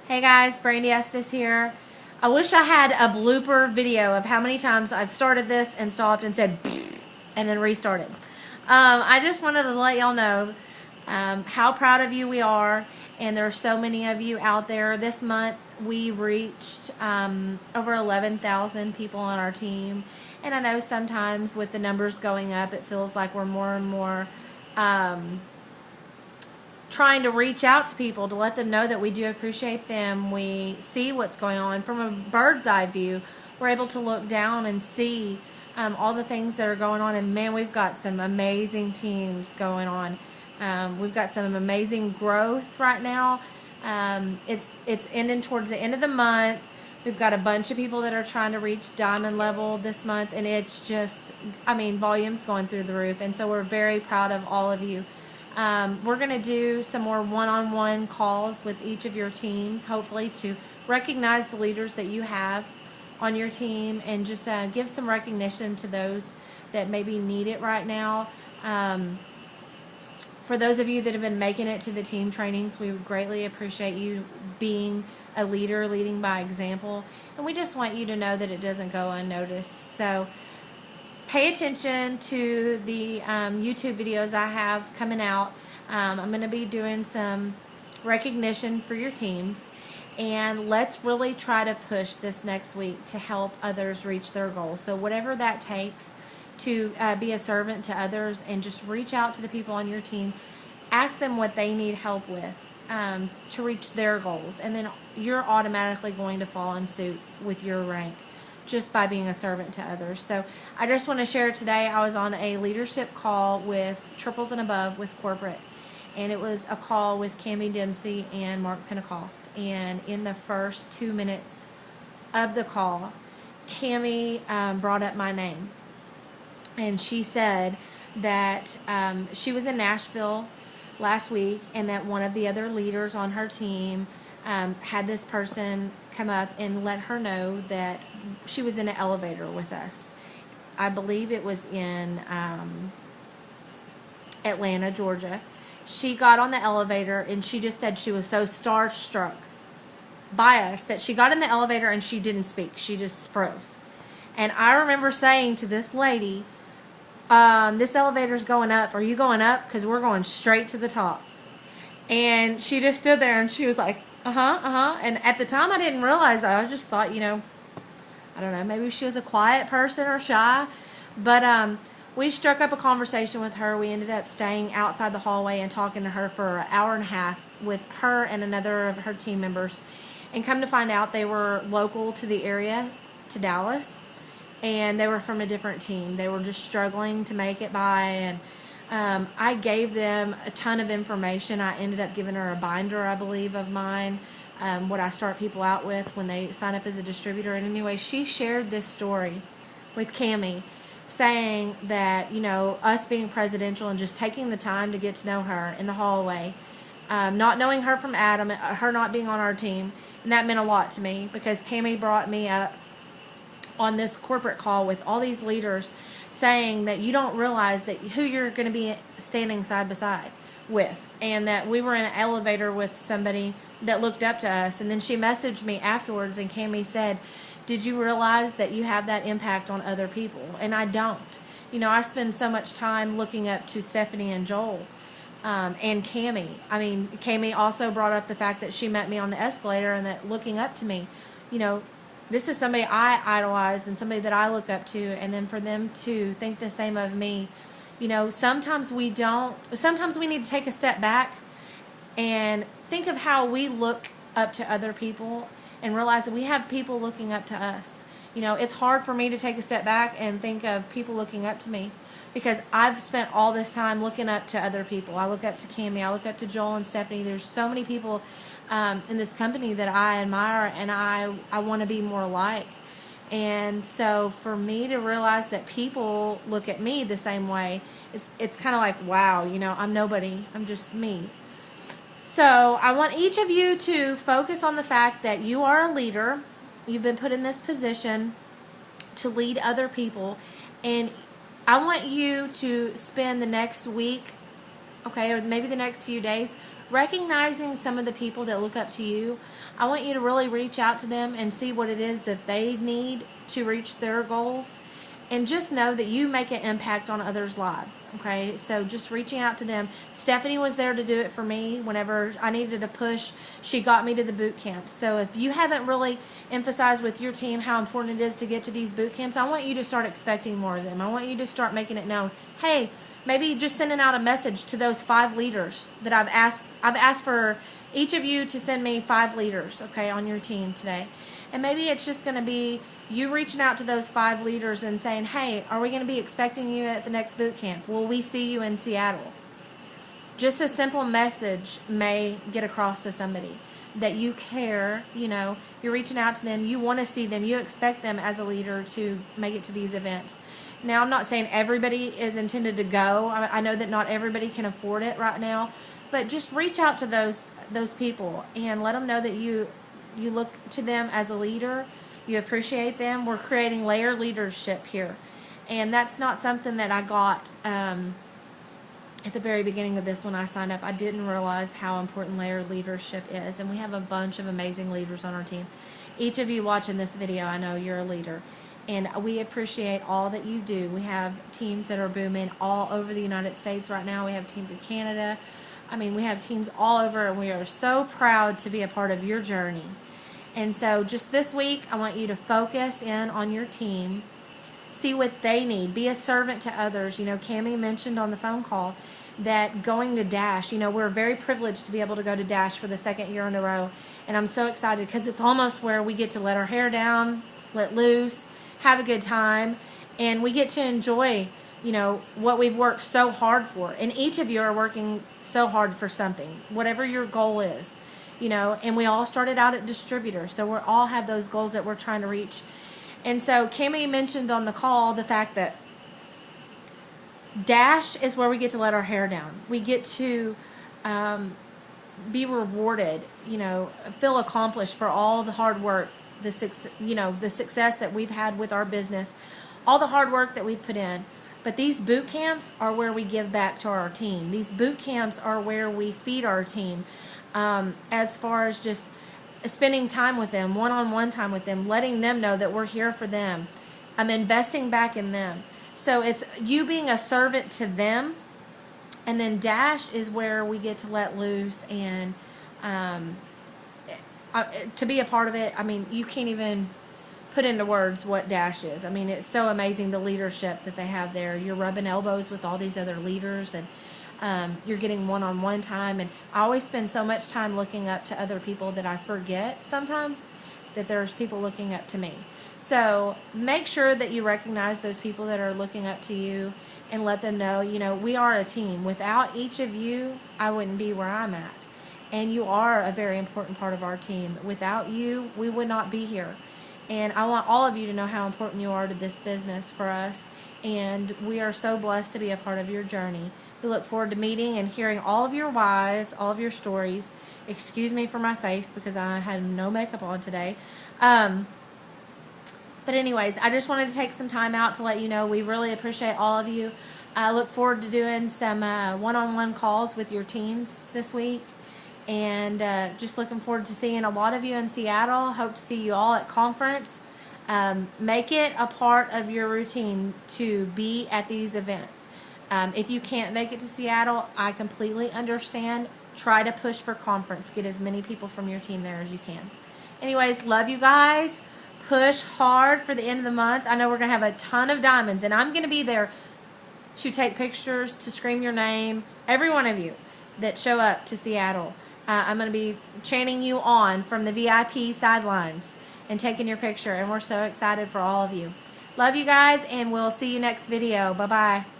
Hey guys, Brandy Estes here. I wish I had a blooper video of how many times I've started this and stopped and said and then restarted. I just wanted to let y'all know how proud of you we are, and there are so many of you out there. This month we reached over 11,000 people on our team, and I know sometimes with the numbers going up it feels like we're more and more trying to reach out to people to let them know that we do appreciate them. We see what's going on from a bird's eye view. We're able to look down and see all the things that are going on, and man, we've got some amazing teams going on. We've got some amazing growth right now. It's ending towards the end of the month. We've got a bunch of people that are trying to reach diamond level this month, and it's just, volume's going through the roof, and so we're very proud of all of you. We're going to do some more one-on-one calls with each of your teams, hopefully to recognize the leaders that you have on your team and just give some recognition to those that maybe need it right now. For those of you that have been making it to the team trainings, we greatly appreciate you being a leader, leading by example, and we just want you to know that it doesn't go unnoticed. So pay attention to the YouTube videos I have coming out. I'm going to be doing some recognition for your teams, and let's really try to push this next week to help others reach their goals. So whatever that takes to be a servant to others and just reach out to the people on your team, ask them what they need help with to reach their goals, and then you're automatically going to fall in suit with your rank just by being a servant to others. So I just want to share today, I was on a leadership call with Triples and Above with corporate, and it was a call with Cami Dempsey and Mark Pentecost. And in the first 2 minutes of the call, Cami brought up my name, and she said that she was in Nashville last week, and that one of the other leaders on her team had this person come up and let her know that she was in an elevator with us. I believe it was in Atlanta, Georgia. She got on the elevator and she just said she was so starstruck by us that she got in the elevator and she didn't speak. She just froze. And I remember saying to this lady, this elevator's going up. Are you going up? Because we're going straight to the top. And she just stood there and she was like, And at the time I didn't realize that. I just thought, I don't know, maybe she was a quiet person or shy. But we struck up a conversation with her. We ended up staying outside the hallway and talking to her for an hour and a half with her and another of her team members. And come to find out, they were local to the area, to Dallas. And they were from a different team. They were just struggling to make it by. And I gave them a ton of information. I ended up giving her a binder, I believe, of mine, what I start people out with when they sign up as a distributor. And anyway, she shared this story with Cami, saying that, us being presidential and just taking the time to get to know her in the hallway, not knowing her from Adam, her not being on our team, and that meant a lot to me because Cami brought me up on this corporate call with all these leaders, saying that you don't realize that who you're going to be standing side by side with, and that we were in an elevator with somebody that looked up to us. And then she messaged me afterwards, and Cami said, did you realize that you have that impact on other people? And I don't. I spend so much time looking up to Stephanie and Joel and Cami. Cami also brought up the fact that she met me on the escalator and that looking up to me, this is somebody I idolize and somebody that I look up to, and then for them to think the same of me, sometimes we don't. Sometimes we need to take a step back and think of how we look up to other people and realize that we have people looking up to us. It's hard for me to take a step back and think of people looking up to me because I've spent all this time looking up to other people. I look up to Cami, I look up to Joel and Stephanie. There's so many people in this company that I admire and I want to be more like. And so for me to realize that people look at me the same way, it's kind of like, wow, I'm nobody. I'm just me. So I want each of you to focus on the fact that you are a leader. You've been put in this position to lead other people. And I want you to spend the next week, or maybe the next few days, recognizing some of the people that look up to you, I want you to really reach out to them and see what it is that they need to reach their goals. And just know that you make an impact on others' lives, okay? So just reaching out to them. Stephanie was there to do it for me whenever I needed a push. She got me to the boot camp. So if you haven't really emphasized with your team how important it is to get to these boot camps, I want you to start expecting more of them. I want you to start making it known. Hey, maybe just sending out a message to those 5 leaders that I've asked for each of you to send me 5 leaders, okay, on your team today. And maybe it's just going to be you reaching out to those 5 leaders and saying, hey, are we going to be expecting you at the next boot camp? Will we see you in Seattle? Just a simple message may get across to somebody that you care, you know, you're reaching out to them, you want to see them, you expect them as a leader to make it to these events. Now, I'm not saying everybody is intended to go. I know that not everybody can afford it right now, but just reach out to those people and let them know that you look to them as a leader. You appreciate them. We're creating layered leadership here. And that's not something that I got at the very beginning of this when I signed up. I didn't realize how important layered leadership is. And we have a bunch of amazing leaders on our team. Each of you watching this video, I know you're a leader. And we appreciate all that you do. We have teams that are booming all over the United States right now. We have teams in Canada. I mean, we have teams all over, and we are so proud to be a part of your journey. And so just this week, I want you to focus in on your team. See what they need. Be a servant to others. You know, Cammie mentioned on the phone call that going to Dash, you know, we're very privileged to be able to go to Dash for the 2nd year in a row. And I'm so excited because it's almost where we get to let our hair down, let loose, have a good time, and we get to enjoy, you know, what we've worked so hard for. And each of you are working so hard for something, whatever your goal is. You know, and we all started out at distributor, so we all have those goals that we're trying to reach. And so Cammie mentioned on the call the fact that Dash is where we get to let our hair down. We get to be rewarded, you know, feel accomplished for all the hard work, the success that we've had with our business, all the hard work that we've put in. But these boot camps are where we give back to our team. These boot camps are where we feed our team. As far as just spending time with them, one-on-one time with them, letting them know that we're here for them. I'm investing back in them. So it's you being a servant to them, and then Dash is where we get to let loose and to be a part of it. I mean, you can't even put into words what Dash is. I mean, it's so amazing, the leadership that they have there. You're rubbing elbows with all these other leaders, and you're getting one-on-one time. And I always spend so much time looking up to other people that I forget sometimes that there's people looking up to me. So make sure that you recognize those people that are looking up to you and let them know, you know, we are a team. Without each of you, I wouldn't be where I'm at. And you are a very important part of our team. Without you, we would not be here. And I want all of you to know how important you are to this business for us. And we are so blessed to be a part of your journey. We look forward to meeting and hearing all of your whys, all of your stories. Excuse me for my face because I had no makeup on today. But anyways, I just wanted to take some time out to let you know we really appreciate all of you. I look forward to doing some one-on-one calls with your teams this week. And just looking forward to seeing a lot of you in Seattle. Hope to see you all at conference. Make it a part of your routine to be at these events. If you can't make it to Seattle, I completely understand. Try to push for conference. Get as many people from your team there as you can. Anyways, love you guys. Push hard for the end of the month. I know we're going to have a ton of diamonds, and I'm going to be there to take pictures, to scream your name, every one of you that show up to Seattle. I'm going to be chanting you on from the VIP sidelines and taking your picture, and we're so excited for all of you. Love you guys, and we'll see you next video. Bye-bye.